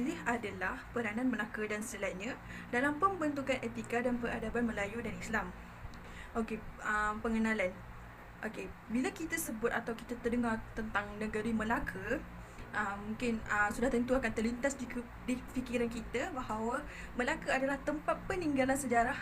dipilih adalah peranan Melaka dan Selatnya dalam pembentukan etika dan peradaban Melayu dan Islam. Okey, pengenalan. Okey, bila kita sebut atau kita terdengar tentang negeri Melaka, mungkin sudah tentu akan terlintas di fikiran kita bahawa Melaka adalah tempat peninggalan sejarah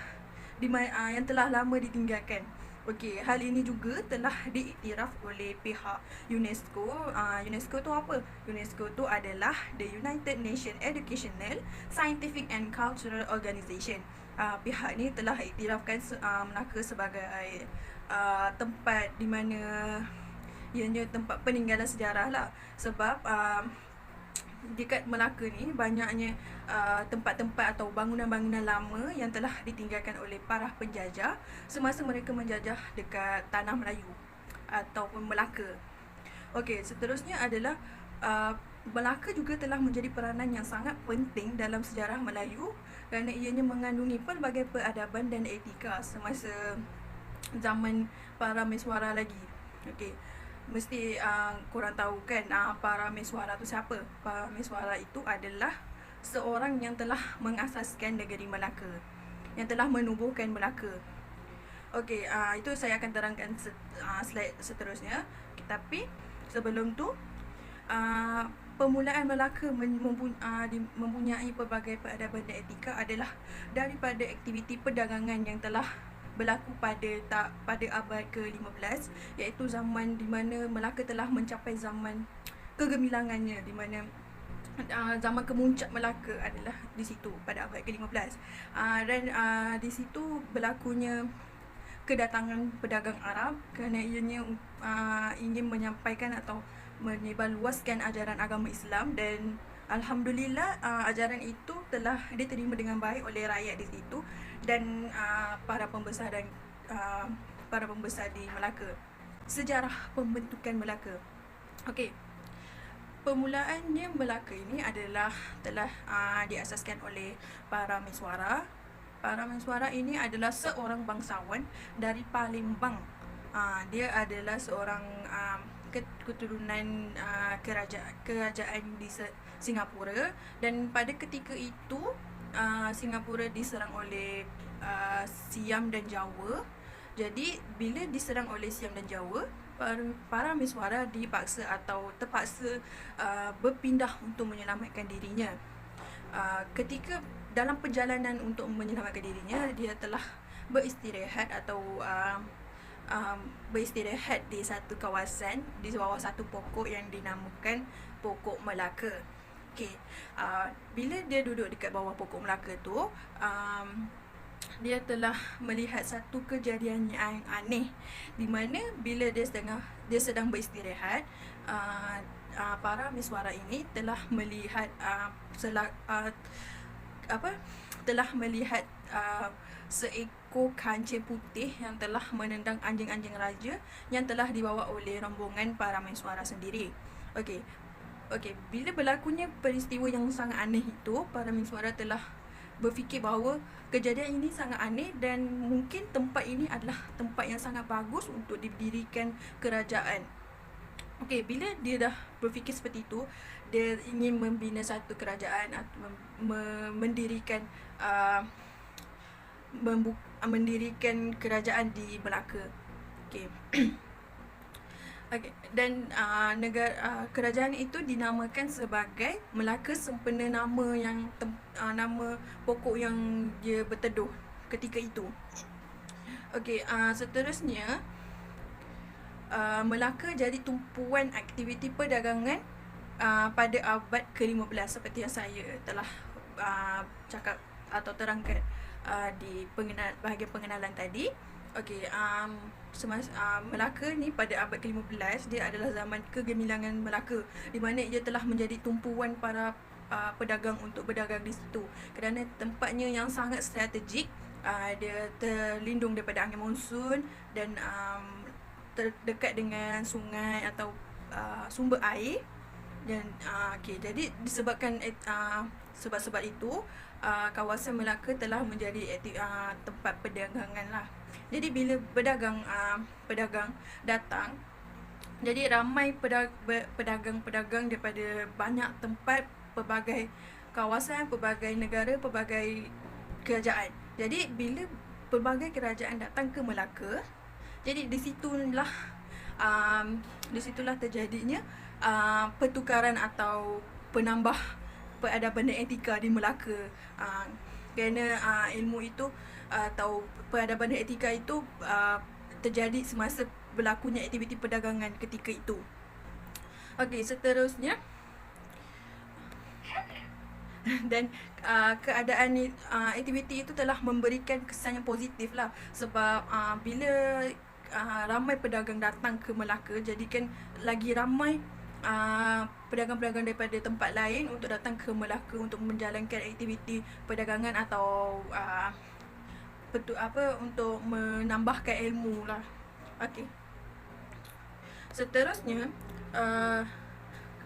yang telah lama ditinggalkan. Okey, hal ini juga telah diiktiraf oleh pihak UNESCO. UNESCO tu apa? UNESCO tu adalah the United Nations Educational, Scientific and Cultural Organization. Pihak ni telah iktirafkan Melaka sebagai tempat di mana ianya tempat peninggalan sejarah lah. Sebab dekat Melaka ni banyaknya tempat-tempat atau bangunan-bangunan lama yang telah ditinggalkan oleh para penjajah semasa mereka menjajah dekat tanah Melayu ataupun Melaka. Okey, seterusnya adalah Melaka juga telah menjadi peranan yang sangat penting dalam sejarah Melayu kerana ianya mengandungi pelbagai peradaban dan etika semasa zaman para Meswara lagi. Okey, mesti korang tahu kan para Meswara tu siapa? Para Meswara itu adalah seorang yang telah mengasaskan negeri Melaka, yang telah menubuhkan Melaka. Okey, itu saya akan terangkan slide seterusnya. Tapi sebelum tu, permulaan Melaka mempunyai pelbagai peradaban dan etika adalah daripada aktiviti perdagangan yang telah berlaku pada abad ke-15, iaitu zaman di mana Melaka telah mencapai zaman kegemilangannya, di mana zaman kemuncak Melaka adalah di situ pada abad ke-15. Dan di situ berlakunya kedatangan pedagang Arab kerana ianya ingin menyampaikan atau menyebarluaskan ajaran agama Islam, dan alhamdulillah ajaran itu telah diterima dengan baik oleh rakyat di situ dan para pembesar di Melaka. Sejarah pembentukan Melaka. Okey. Permulaannya Melaka ini adalah telah diasaskan oleh para Meswara. Para Meswara ini adalah seorang bangsawan dari Palembang. Dia adalah seorang keturunan kerajaan di Singapura, dan pada ketika itu Singapura diserang oleh Siam dan Jawa. Jadi bila diserang oleh Siam dan Jawa, para Meswara dipaksa atau terpaksa berpindah untuk menyelamatkan dirinya. Ketika dalam perjalanan untuk menyelamatkan dirinya, dia telah beristirahat atau beristirahat di satu kawasan di bawah satu pokok yang dinamakan Pokok Melaka. Okey, bila dia duduk dekat bawah Pokok Melaka tu, dia telah melihat satu kejadian yang aneh, di mana bila dia sedang beristirahat, para Meswara ini telah melihat seekor kancil putih yang telah menendang anjing-anjing raja yang telah dibawa oleh rombongan para Meswara sendiri. Okey, bila berlakunya peristiwa yang sangat aneh itu, para Meswara telah berfikir bahawa kejadian ini sangat aneh dan mungkin tempat ini adalah tempat yang sangat bagus untuk didirikan kerajaan. Okey, bila dia dah berfikir seperti itu, dia ingin membina satu kerajaan atau mendirikan kerajaan di Melaka. Okey. Dan kerajaan itu dinamakan sebagai Melaka sempena nama nama pokok yang dia berteduh ketika itu. Okey, seterusnya Melaka jadi tumpuan aktiviti perdagangan pada abad ke-15 seperti yang saya telah cakap atau terangkan di bahagian pengenalan tadi. Okey, Melaka ni pada abad ke-15 dia adalah zaman kegemilangan Melaka, di mana ia telah menjadi tumpuan para pedagang untuk berdagang di situ kerana tempatnya yang sangat strategik. Dia terlindung daripada angin monsun dan terdekat dengan sungai atau sumber air. Dan jadi disebabkan sebab-sebab itu kawasan Melaka telah menjadi tempat perdagangan lah. Jadi bila pedagang datang, jadi ramai pedagang-pedagang daripada banyak tempat, pelbagai kawasan, pelbagai negara, pelbagai kerajaan. Jadi bila pelbagai kerajaan datang ke Melaka, jadi di situlah terjadinya pertukaran atau penambah peradaban dan etika di Melaka. Kerana ilmu itu atau peradaban dan etika itu terjadi semasa berlakunya aktiviti perdagangan ketika itu. Okey, seterusnya dan keadaan aktiviti itu telah memberikan kesan yang positif lah, sebab bila ramai pedagang datang ke Melaka, jadikan lagi ramai pedagang-pedagang daripada tempat lain untuk datang ke Melaka untuk menjalankan aktiviti perdagangan atau untuk menambahkan ilmu lah. Okey. Seterusnya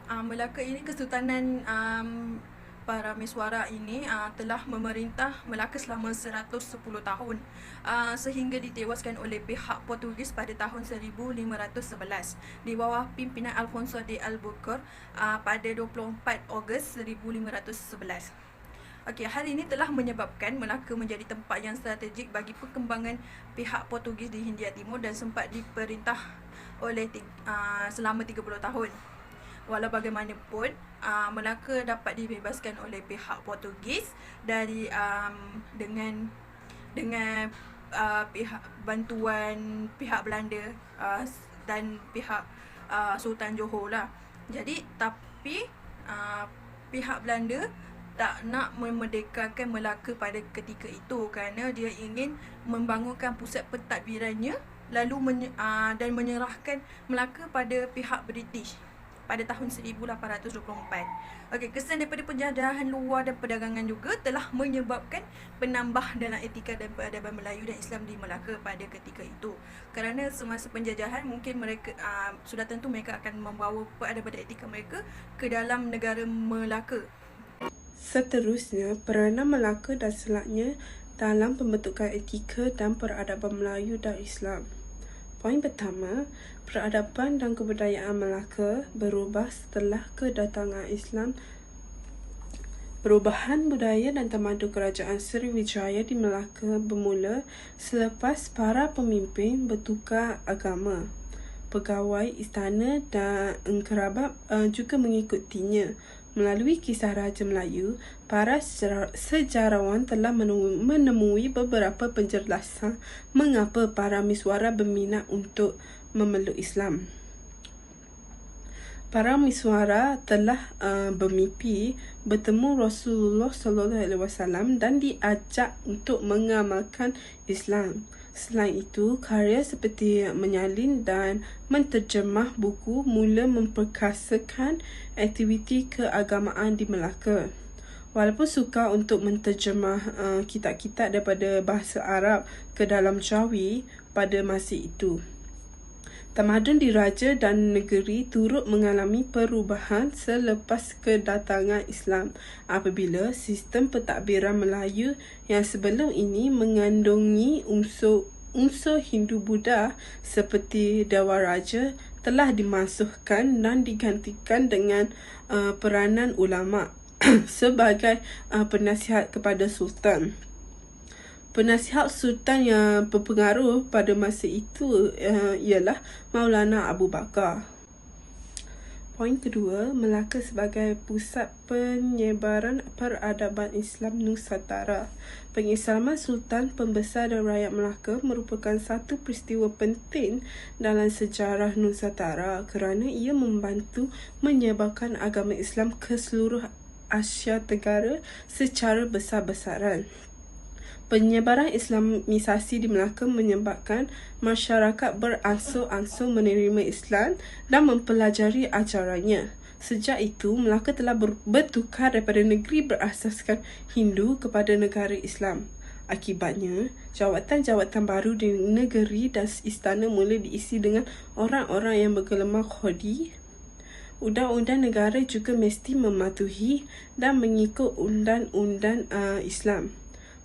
Melaka ini, Kesultanan Parameswara ini telah memerintah Melaka selama 110 tahun sehingga ditewaskan oleh pihak Portugis pada tahun 1511 di bawah pimpinan Alfonso de Albuquerque pada 24 Ogos 1511. Okey, hal ini telah menyebabkan Melaka menjadi tempat yang strategik bagi perkembangan pihak Portugis di Hindia Timur dan sempat diperintah oleh selama 30 tahun. Walau bagaimanapun, Melaka dapat dibebaskan oleh pihak Portugis dari dengan pihak bantuan pihak Belanda dan pihak Sultan Johor lah. Jadi tapi pihak Belanda tak nak memerdekakan Melaka pada ketika itu kerana dia ingin membangunkan pusat pentadbirannya lalu dan menyerahkan Melaka pada pihak British pada tahun 1824. Okey, kesan daripada penjajahan luar dan perdagangan juga telah menyebabkan penambah dalam etika dan peradaban Melayu dan Islam di Melaka pada ketika itu. Kerana semasa penjajahan mungkin mereka sudah tentu mereka akan membawa peradaban dan etika mereka ke dalam negara Melaka. Seterusnya, peranan Melaka dan Selatnya dalam pembentukan etika dan peradaban Melayu dan Islam. Poin pertama, peradaban dan kebudayaan Melaka berubah setelah kedatangan Islam. Perubahan budaya dan tamadun kerajaan Sriwijaya di Melaka bermula selepas para pemimpin bertukar agama. Pegawai istana dan kerabat juga mengikutinya. Melalui kisah Raja Melayu, para sejarawan telah menemui beberapa penjelasan mengapa para miswara berminat untuk memeluk Islam. Para miswara telah bermimpi bertemu Rasulullah SAW dan diajak untuk mengamalkan Islam. Selain itu, karya seperti menyalin dan menterjemah buku mula memperkasakan aktiviti keagamaan di Melaka. Walaupun sukar untuk menterjemah kitab-kitab daripada bahasa Arab ke dalam Jawi pada masa itu, tamadun diraja dan negeri turut mengalami perubahan selepas kedatangan Islam apabila sistem pentadbiran Melayu yang sebelum ini mengandungi unsur Hindu-Buddha seperti Dewa Raja telah dimasukkan dan digantikan dengan peranan ulama sebagai penasihat kepada Sultan. Penasihat Sultan yang berpengaruh pada masa itu ialah Maulana Abu Bakar. Poin kedua, Melaka sebagai pusat penyebaran peradaban Islam Nusantara. Pengislaman Sultan Pembesar dan rakyat Melaka merupakan satu peristiwa penting dalam sejarah Nusantara kerana ia membantu menyebarkan agama Islam ke seluruh Asia Tenggara secara besar-besaran. Penyebaran Islamisasi di Melaka menyebabkan masyarakat beransur-ansur menerima Islam dan mempelajari ajarannya. Sejak itu, Melaka telah bertukar daripada negeri berasaskan Hindu kepada negara Islam. Akibatnya, jawatan-jawatan baru di negeri dan istana mula diisi dengan orang-orang yang bergelimang Khodri. Undang-undang negara juga mesti mematuhi dan mengikut undang-undang Islam.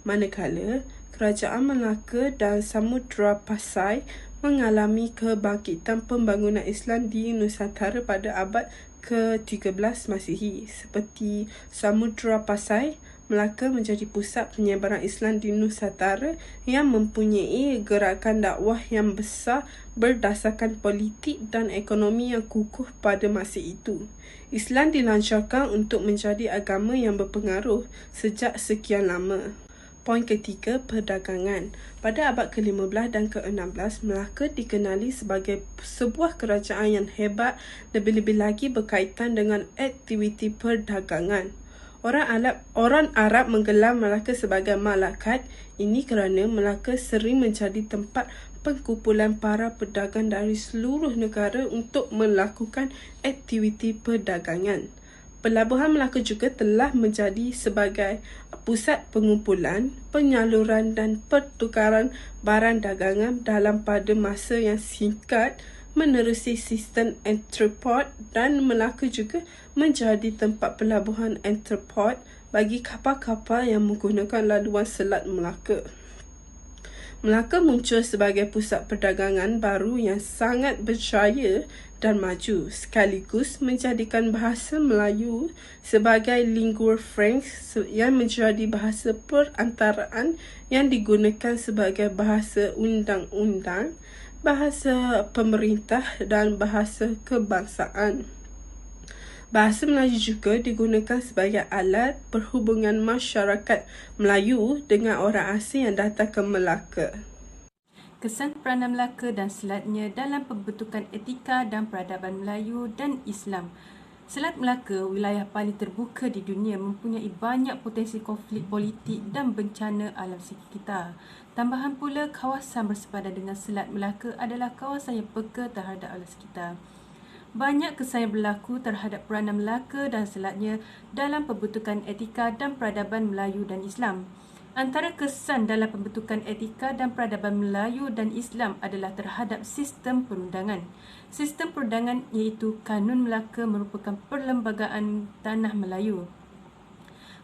Manakala Kerajaan Melaka dan Samudra Pasai mengalami kebangkitan pembangunan Islam di Nusantara pada abad ke-13 Masihi. Seperti Samudra Pasai, Melaka menjadi pusat penyebaran Islam di Nusantara yang mempunyai gerakan dakwah yang besar berdasarkan politik dan ekonomi yang kukuh pada masa itu. Islam dilancarkan untuk menjadi agama yang berpengaruh sejak sekian lama. Poin ketiga, perdagangan. Pada abad ke-15 dan ke-16, Melaka dikenali sebagai sebuah kerajaan yang hebat, lebih-lebih lagi berkaitan dengan aktiviti perdagangan. Orang Arab menggelar Melaka sebagai Malakat. Ini kerana Melaka sering menjadi tempat pengkumpulan para pedagang dari seluruh negara untuk melakukan aktiviti perdagangan. Pelabuhan Melaka juga telah menjadi sebagai pusat pengumpulan, penyaluran dan pertukaran barang dagangan dalam pada masa yang singkat menerusi sistem entrepot, dan Melaka juga menjadi tempat pelabuhan entrepot bagi kapal-kapal yang menggunakan laluan Selat Melaka. Melaka muncul sebagai pusat perdagangan baru yang sangat berjaya dan maju, sekaligus menjadikan bahasa Melayu sebagai lingua franca yang menjadi bahasa perantaraan yang digunakan sebagai bahasa undang-undang, bahasa pemerintah dan bahasa kebangsaan. Bahasa Melayu juga digunakan sebagai alat perhubungan masyarakat Melayu dengan orang asing yang datang ke Melaka. Kesan peranan Melaka dan selatnya dalam pembentukan etika dan peradaban Melayu dan Islam. Selat Melaka, wilayah paling terbuka di dunia, mempunyai banyak potensi konflik politik dan bencana alam sekitar. Tambahan pula, kawasan bersepadan dengan Selat Melaka adalah kawasan yang peka terhadap alam sekitar. Banyak kesan yang berlaku terhadap peranan Melaka dan selatnya dalam pembentukan etika dan peradaban Melayu dan Islam. Antara kesan dalam pembentukan etika dan peradaban Melayu dan Islam adalah terhadap sistem perundangan. Sistem perundangan iaitu Kanun Melaka merupakan perlembagaan tanah Melayu.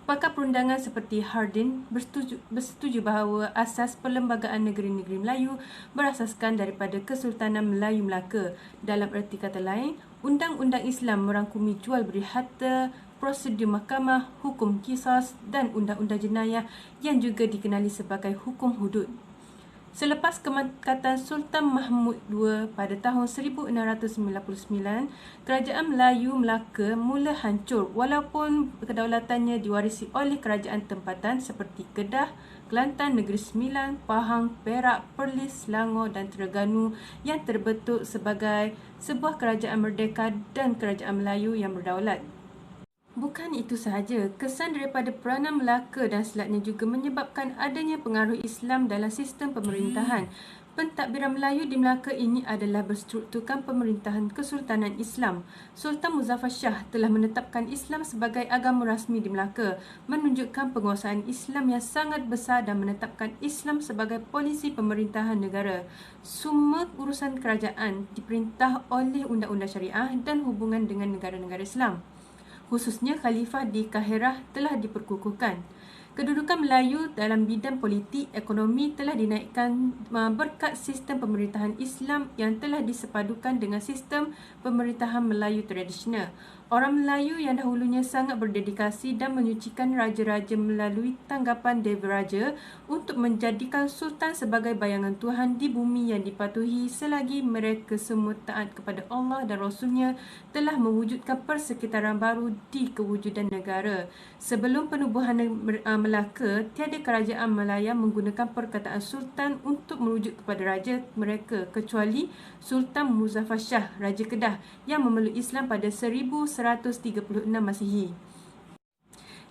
Pakar perundangan seperti Hardin bersetuju bahawa asas perlembagaan negeri-negeri Melayu berasaskan daripada Kesultanan Melayu Melaka. Dalam erti kata lain, Undang-Undang Islam merangkumi jual beli harta, prosedur mahkamah, hukum qisas dan Undang-Undang Jenayah yang juga dikenali sebagai hukum hudud. Selepas kemangkatan Sultan Mahmud II pada tahun 1699, kerajaan Melayu Melaka mula hancur walaupun kedaulatannya diwarisi oleh kerajaan tempatan seperti Kedah, Kelantan, Negeri Sembilan, Pahang, Perak, Perlis, Selangor dan Terengganu yang terbentuk sebagai sebuah kerajaan merdeka dan kerajaan Melayu yang berdaulat. Bukan itu sahaja, kesan daripada peranan Melaka dan selatnya juga menyebabkan adanya pengaruh Islam dalam sistem pemerintahan. Pentadbiran Melayu di Melaka ini adalah berstrukturkan pemerintahan Kesultanan Islam. Sultan Muzaffar Shah telah menetapkan Islam sebagai agama rasmi di Melaka, menunjukkan penguasaan Islam yang sangat besar dan menetapkan Islam sebagai polisi pemerintahan negara. Semua urusan kerajaan diperintah oleh undang-undang syariah dan hubungan dengan negara-negara Islam. Khususnya Khalifah di Kahirah telah diperkukuhkan. Kedudukan Melayu dalam bidang politik, ekonomi telah dinaikkan berkat sistem pemerintahan Islam yang telah disepadukan dengan sistem pemerintahan Melayu tradisional. Orang Melayu yang dahulunya sangat berdedikasi dan menyucikan raja-raja melalui tanggapan Dewa Raja untuk menjadikan Sultan sebagai bayangan Tuhan di bumi yang dipatuhi selagi mereka semua taat kepada Allah dan Rasulnya, telah mewujudkan persekitaran baru di kewujudan negara. Sebelum penubuhan Melaka, tiada kerajaan Malaya menggunakan perkataan Sultan untuk merujuk kepada raja mereka kecuali Sultan Muzaffar Shah, Raja Kedah yang memeluk Islam pada 1136 Masihi.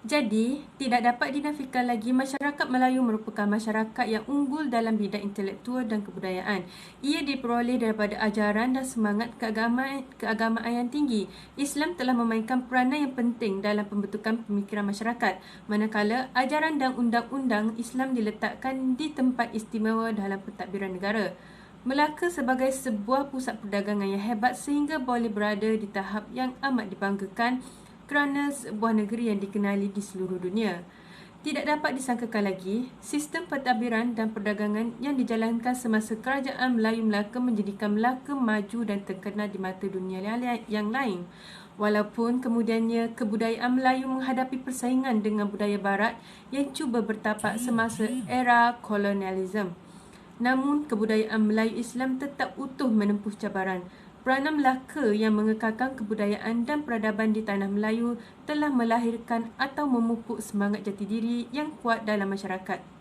Jadi, tidak dapat dinafikan lagi masyarakat Melayu merupakan masyarakat yang unggul dalam bidang intelektual dan kebudayaan. Ia diperoleh daripada ajaran dan semangat keagamaan yang tinggi. Islam telah memainkan peranan yang penting dalam pembentukan pemikiran masyarakat, manakala ajaran dan undang-undang Islam diletakkan di tempat istimewa dalam pentadbiran negara. Melaka sebagai sebuah pusat perdagangan yang hebat sehingga boleh berada di tahap yang amat dibanggakan kerana sebuah negeri yang dikenali di seluruh dunia. Tidak dapat disangkakan lagi, sistem pentadbiran dan perdagangan yang dijalankan semasa Kerajaan Melayu Melaka menjadikan Melaka maju dan terkenal di mata dunia yang lain. Walaupun kemudiannya kebudayaan Melayu menghadapi persaingan dengan budaya Barat yang cuba bertapak semasa era kolonialisme. Namun, kebudayaan Melayu Islam tetap utuh menempuh cabaran. Peranan Melaka yang mengekalkan kebudayaan dan peradaban di tanah Melayu telah melahirkan atau memupuk semangat jati diri yang kuat dalam masyarakat.